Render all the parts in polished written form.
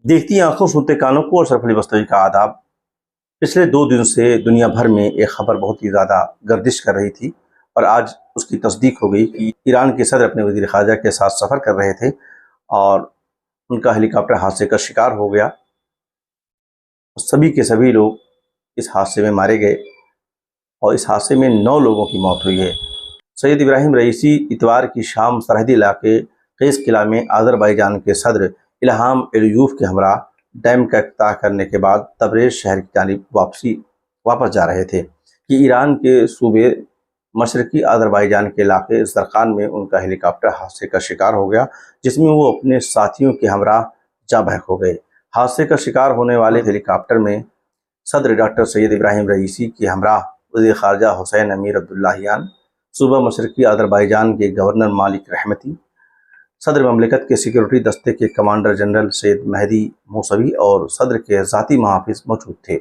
देखती आंखों सुनते कानों को और सरफ अली बस्तवी का आदाब। पिछले 2 दिन से दुनिया भर में एक खबर बहुत ही ज़्यादा गर्दिश कर रही थी और आज उसकी तस्दीक हो गई कि ईरान के सदर अपने वज़ीर ख़ारजा के साथ सफ़र कर रहे थे और उनका हेलीकॉप्टर हादसे का शिकार हो गया। सभी के सभी लोग इस हादसे में मारे गए और इस हादसे में 9 लोगों की मौत हुई है। सैयद इब्राहिम रईसी इतवार की शाम सरहदी इलाके क़ैस किला में आज़रबाईजान के सदर इल्हाम एलियूफ के हमरा डैम का इफ्तिताह करने के बाद तबरेज़ शहर की जानिब वापस जा रहे थे कि ईरान के सूबे मशरकी आज़रबाईजान के इलाके ज़रक़ान में उनका हेलीकॉप्टर हादसे का शिकार हो गया, जिसमें वो अपने साथियों के हमरा जा बहक हो गए। हादसे का शिकार होने वाले हेलीकॉप्टर में सदर डॉक्टर सैयद इब्राहिम रईसी के हमरा वज़ीर ख़ारजा हुसैन अमीर अब्दुल्लाहियान, सूबा मशरकी आज़रबाईजान के गवर्नर मालिक रहमती, सदर ममलिकत के सिक्योरिटी दस्ते के कमांडर जनरल सैयद मेहदी मूसवी और सदर के ज़ाती मुहाफ़िज़ मौजूद थे।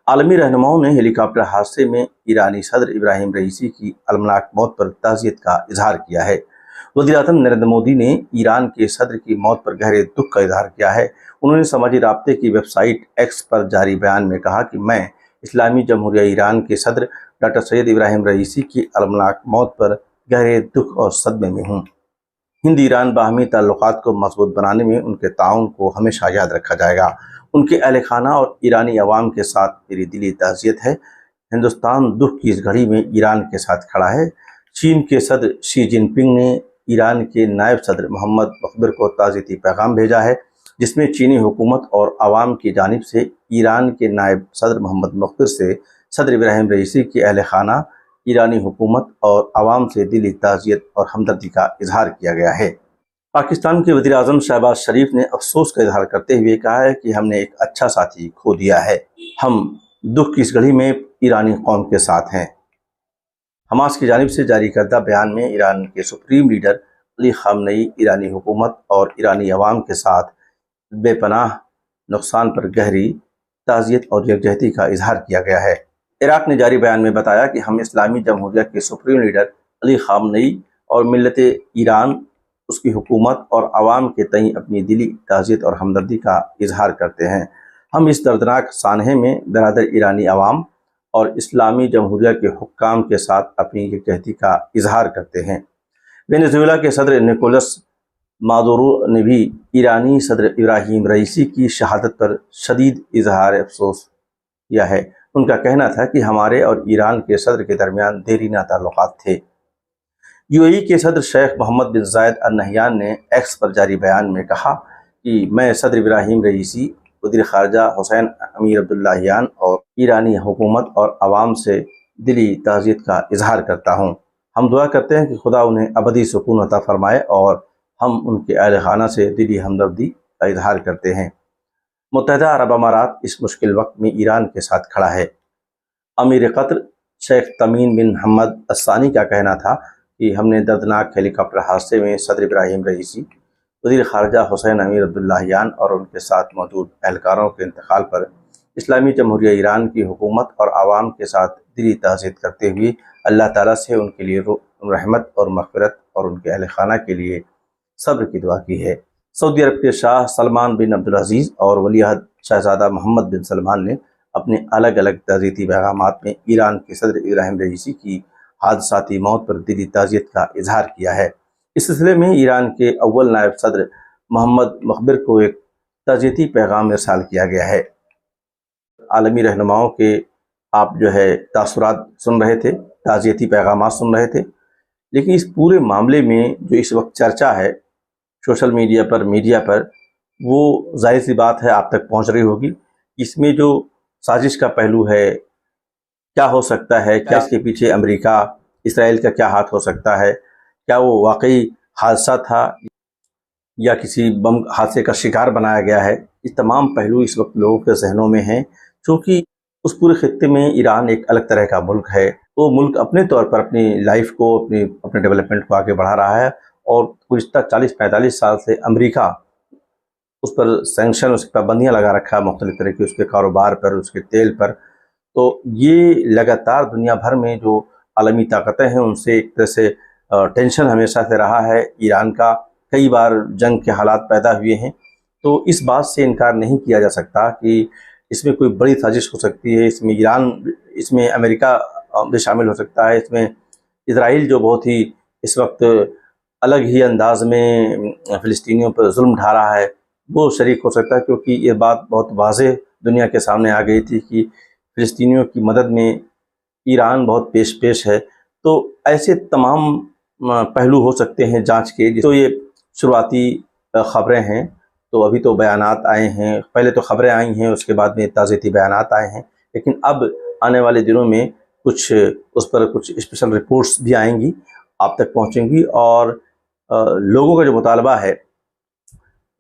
आलमी रहनुमाओं ने हेलीकॉप्टर हादसे में ईरानी सदर इब्राहिम रईसी की अलमनाक मौत पर ताज़ियत का इजहार किया है। वज़ीर-ए-आज़म नरेंद्र मोदी ने ईरान के सदर की मौत पर गहरे दुख का इजहार किया है। उन्होंने समाजी राब्ते की वेबसाइट एक्स पर जारी बयान में कहा कि मैं इस्लामी जमहूरिया ईरान के सदर डॉक्टर सैयद इब्राहिम रईसी की अलमनाक मौत पर गहरे दुख और सदमे में हूँ। हिंद ईरान बाहमी ताल्लुकात को मजबूत बनाने में उनके ताउन को हमेशा याद रखा जाएगा। उनके अहल खाना और ईरानी अवाम के साथ मेरी दिली ताज़ियत है। हिंदुस्तान दुख की इस घड़ी में ईरान के साथ खड़ा है। चीन के सदर शी जिनपिंग ने ईरान के नायब सदर मोहम्मद मकबर को ताज़ियती पैगाम भेजा है, जिसमें चीनी हुकूमत और अवाम की जानिब से ईरान के नायब सदर मोहम्मद मकबर से सदर इब्राहिम रईसी के अहल खाना, ईरानी हुकूमत और अवाम से दिली ताज़ियत और हमदर्दी का इजहार किया गया है। पाकिस्तान के वज़ीर-ए-आज़म शहबाज शरीफ ने अफसोस का इजहार करते हुए कहा है कि हमने एक अच्छा साथी खो दिया है। हम दुख की इस घड़ी में ईरानी कौम के साथ हैं। हमास की जानिब से जारी करदा बयान में ईरान के सुप्रीम लीडर अली ख़ामनेई ईरानी हुकूमत और ईरानी अवाम के साथ बेपनाह नुकसान पर गहरी ताज़ियत और यकजहती का इजहार किया गया है। इराक़ ने जारी बयान में बताया कि हम इस्लामी जमहूरिया के सुप्रीम लीडर अली ख़ामनेई और मिल्लत ईरान, उसकी हुकूमत और अवाम के तई अपनी दिली ताज़ियत और हमदर्दी का इजहार करते हैं। हम इस दर्दनाक सानहे में बरादर ईरानी अवाम और इस्लामी जमहूरिया के हुक्काम के साथ अपनी यकजहती का इजहार करते हैं। वेनेज़ुएला के सदर निकोलस मादुरो ने भी ईरानी सदर इब्राहिम रईसी की शहादत पर शदीद इजहार अफसोस किया है। उनका कहना था कि हमारे और ईरान के सदर के दरमियान देरीना ताल्लुकात थे। यूएई के सदर शेख मोहम्मद बिन ज़ायद अल नहयान ने एक्स पर जारी बयान में कहा कि मैं सदर इब्राहिम रईसी, वज़ीर ख़ारजा हुसैन अमीर अब्दुल्लाहियान और ईरानी हुकूमत और अवाम से दिली ताज़ियत का इजहार करता हूँ। हम दुआ करते हैं कि खुदा उन्हें अबदी सुकून अता फ़रमाए और हम उनके अहल खाना से दिली हमदर्दी का इजहार करते हैं। मुत्तहिदा अरब अमारात इस मुश्किल वक्त में ईरान के साथ खड़ा है। अमीर क़तर शेख तमीम बिन हमद अस्सानी का कहना था कि हमने दर्दनाक हेलीकॉप्टर हादसे में सदर इब्राहिम रईसी, वज़ीर ख़ारजा हुसैन अमीर अब्दुल्लाहियान और उनके साथ मौजूद एहलकारों के इंतकाल पर इस्लामी जमहूरिया ईरान की हुकूमत और आवाम के साथ दिली ताज़ियत करते हुए अल्लाह ताला से उनके लिए रहमत और मग़फ़िरत और उनके अहल खाना के लिए सब्र की दुआ की है। सऊदी अरब के शाह सलमान बिन अब्दुल अज़ीज़ और वलीअहद शहज़ादा मोहम्मद बिन सलमान ने अपने अलग अलग ताज़ियती पैगामात में ईरान के सदर इब्राहिम रईसी की हादसाती मौत पर दिली ताज़ियत का इजहार किया है। इस सिलसिले में ईरान के अव्वल नायब सदर मोहम्मद मकबर को एक ताज़ियती पैगाम इरसाल किया गया है। आलमी रहनुमाओं के आप तासुरात सुन रहे थे, ताज़ियती पैगामात सुन रहे थे, लेकिन इस पूरे मामले में जो इस वक्त चर्चा है सोशल मीडिया पर, वो ज़ाहिर सी बात है आप तक पहुंच रही होगी। इसमें जो साजिश का पहलू है, क्या हो सकता है, क्या इसके पीछे अमेरिका, इसराइल का क्या हाथ हो सकता है, क्या वो वाकई हादसा था या किसी बम हादसे का शिकार बनाया गया है, इस तमाम पहलू इस वक्त लोगों के जहनों में हैं। क्योंकि उस पूरे खित्ते में ईरान एक अलग तरह का मुल्क है। वो मुल्क अपने तौर पर अपनी लाइफ को, अपने डेवलपमेंट को आगे बढ़ा रहा है और गुज़िश्ता 40-45 साल से अमेरिका उस पर सैंक्शन, उसकी पाबंदियाँ लगा रखा है मुख्तलिफ तरह की, उसके कारोबार पर, उसके तेल पर। तो ये लगातार दुनिया भर में जो आलमी ताकतें हैं उनसे एक तरह से टेंशन हमेशा से रहा है। ईरान का कई बार जंग के हालात पैदा हुए हैं, تو اس بات سے انکار نہیں کیا جا سکتا کہ اس میں کوئی بڑی سازش ہو سکتی ہے، اس میں ایران، اس میں امریکہ بھی شامل ہو سکتا ہے، اس میں اسرائیل جو بہت ہی اس وقت الگ ہی انداز میں فلسطینیوں پر ظلم ڈھا رہا ہے، وہ شریک ہو سکتا ہے، کیونکہ یہ بات بہت واضح دنیا کے سامنے آ گئی تھی کہ فلسطینیوں کی مدد میں ایران بہت پیش ہے۔ تو ایسے تمام پہلو ہو سکتے ہیں جانچ کے۔ تو یہ شروعاتی خبریں ہیں، تو ابھی تو بیانات آئے ہیں، پہلے تو خبریں آئی ہیں، اس کے بعد میں تعزیتی بیانات آئے ہیں، لیکن اب آنے والے دنوں میں کچھ اس پر کچھ اسپیشل رپورٹس بھی آئیں گی، آپ تک پہنچیں گی، اور لوگوں کا جو مطالبہ ہے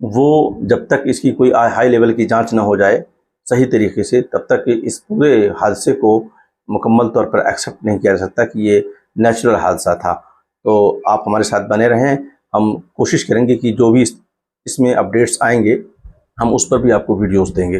وہ جب تک اس کی کوئی ہائی لیول کی جانچ نہ ہو جائے صحیح طریقے سے، تب تک اس پورے حادثے کو مکمل طور پر ایکسیپٹ نہیں کیا جا سکتا کہ یہ نیچرل حادثہ تھا۔ تو آپ ہمارے ساتھ بنے رہیں، ہم کوشش کریں گے کہ جو بھی اس میں اپڈیٹس آئیں گے ہم اس پر بھی آپ کو ویڈیوز دیں گے۔